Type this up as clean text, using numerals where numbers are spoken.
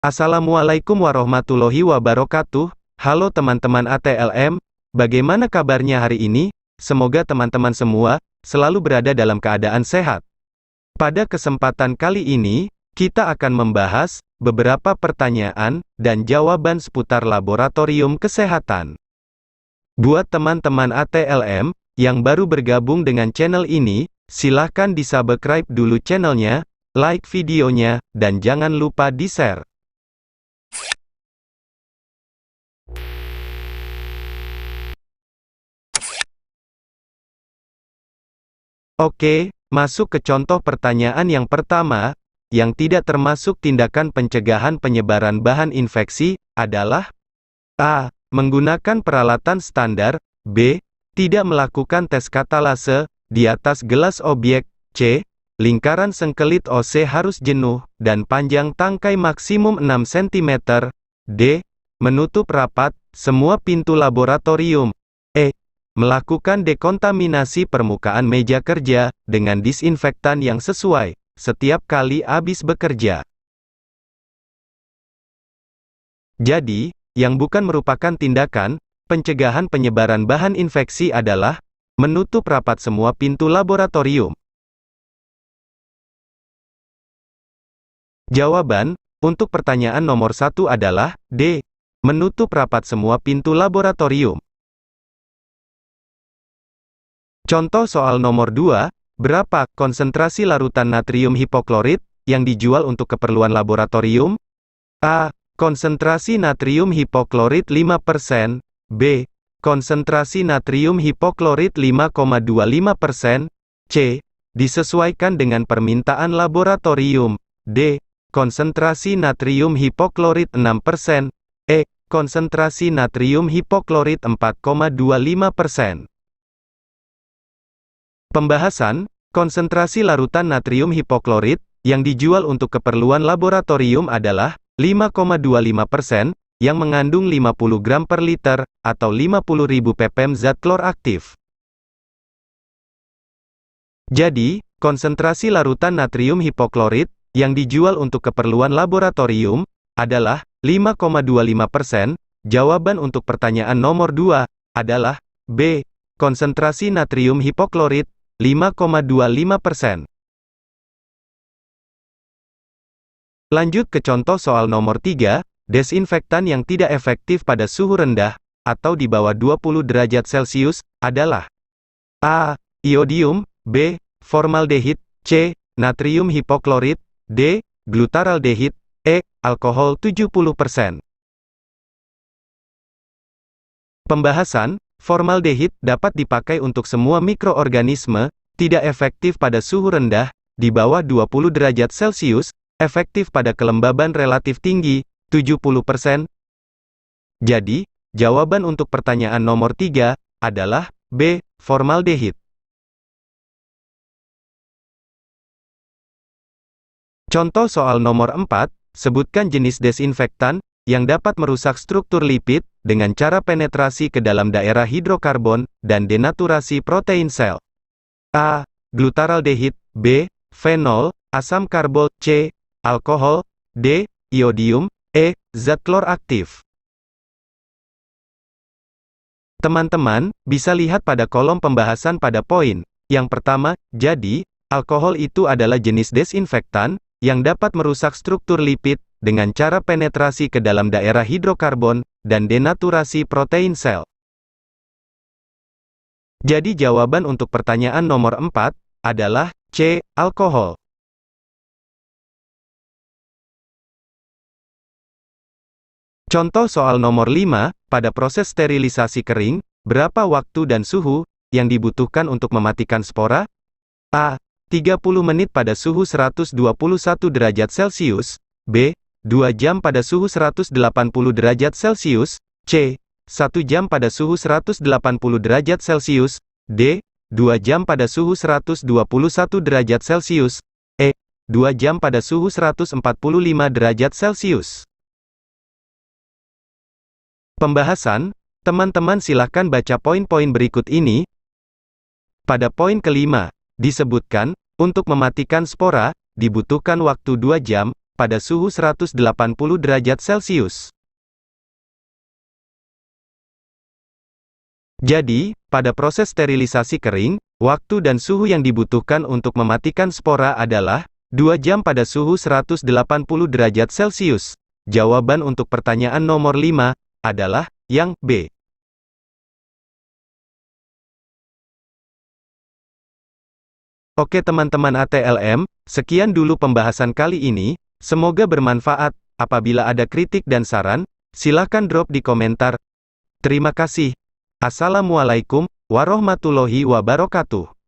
Assalamualaikum warahmatullahi wabarakatuh. Halo teman-teman ATLM, bagaimana kabarnya hari ini? Semoga teman-teman semua selalu berada dalam keadaan sehat. Pada kesempatan kali ini, kita akan membahas beberapa pertanyaan dan jawaban seputar laboratorium kesehatan. Buat teman-teman ATLM yang baru bergabung dengan channel ini, silahkan di-subscribe dulu channelnya, like videonya, dan jangan lupa di-share. Oke, masuk ke contoh pertanyaan yang pertama, yang tidak termasuk tindakan pencegahan penyebaran bahan infeksi, adalah A. Menggunakan peralatan standar, B. Tidak melakukan tes katalase di atas gelas objek, C. Lingkaran sengkelit OC harus jenuh, dan panjang tangkai maksimum 6 cm, D. Menutup rapat semua pintu laboratorium, E. Melakukan dekontaminasi permukaan meja kerja dengan disinfektan yang sesuai setiap kali habis bekerja. Jadi, yang bukan merupakan tindakan pencegahan penyebaran bahan infeksi adalah menutup rapat semua pintu laboratorium. Jawaban untuk pertanyaan nomor 1 adalah D. Menutup rapat semua pintu laboratorium. Contoh soal nomor 2, berapa konsentrasi larutan natrium hipoklorit yang dijual untuk keperluan laboratorium? A. Konsentrasi natrium hipoklorit 5%, B. Konsentrasi natrium hipoklorit 5,25%, C. Disesuaikan dengan permintaan laboratorium, D. Konsentrasi natrium hipoklorit 6%, E. Konsentrasi natrium hipoklorit 4,25%. Pembahasan, konsentrasi larutan natrium hipoklorit, yang dijual untuk keperluan laboratorium adalah 5,25%, yang mengandung 50 gram per liter, atau 50.000 ppm zat klor aktif. Jadi, konsentrasi larutan natrium hipoklorit, yang dijual untuk keperluan laboratorium, adalah 5,25%, jawaban untuk pertanyaan nomor 2, adalah B. Konsentrasi natrium hipoklorit, 5,25%. Lanjut ke contoh soal nomor 3, desinfektan yang tidak efektif pada suhu rendah, atau di bawah 20 derajat Celcius, adalah A. Iodium, B. Formaldehid, C. Natrium hipoklorit, D. Glutaraldehid, E. Alkohol 70%. Pembahasan, formaldehid dapat dipakai untuk semua mikroorganisme, tidak efektif pada suhu rendah, di bawah 20 derajat Celcius, efektif pada kelembaban relatif tinggi, 70%. Jadi, jawaban untuk pertanyaan nomor 3, adalah B. Formaldehid. Contoh soal nomor 4, sebutkan jenis desinfektan, yang dapat merusak struktur lipid, dengan cara penetrasi ke dalam daerah hidrokarbon, dan denaturasi protein sel. A. Glutaraldehid, B. Fenol, asam karbol, C. Alkohol, D. Iodium, E. Zat klor aktif. Teman-teman, bisa lihat pada kolom pembahasan pada poin yang pertama, jadi, alkohol itu adalah jenis desinfektan, yang dapat merusak struktur lipid, dengan cara penetrasi ke dalam daerah hidrokarbon, dan denaturasi protein sel. Jadi jawaban untuk pertanyaan nomor 4, adalah C. Alkohol. Contoh soal nomor 5, pada proses sterilisasi kering, berapa waktu dan suhu, yang dibutuhkan untuk mematikan spora? A. 30 menit pada suhu 121 derajat Celcius, B. 2 jam pada suhu 180 derajat Celcius, C. 1 jam pada suhu 180 derajat Celcius, D. 2 jam pada suhu 121 derajat Celcius, E. 2 jam pada suhu 145 derajat Celcius. Pembahasan, teman-teman silahkan baca poin-poin berikut ini. Pada poin kelima, disebutkan, untuk mematikan spora, dibutuhkan waktu 2 jam, pada suhu 180 derajat Celcius. Jadi, pada proses sterilisasi kering, waktu dan suhu yang dibutuhkan untuk mematikan spora adalah 2 jam pada suhu 180 derajat Celcius. Jawaban untuk pertanyaan nomor 5 adalah yang B. Oke teman-teman ATLM, sekian dulu pembahasan kali ini. Semoga bermanfaat. Apabila ada kritik dan saran, silakan drop di komentar. Terima kasih. Assalamualaikum warahmatullahi wabarakatuh.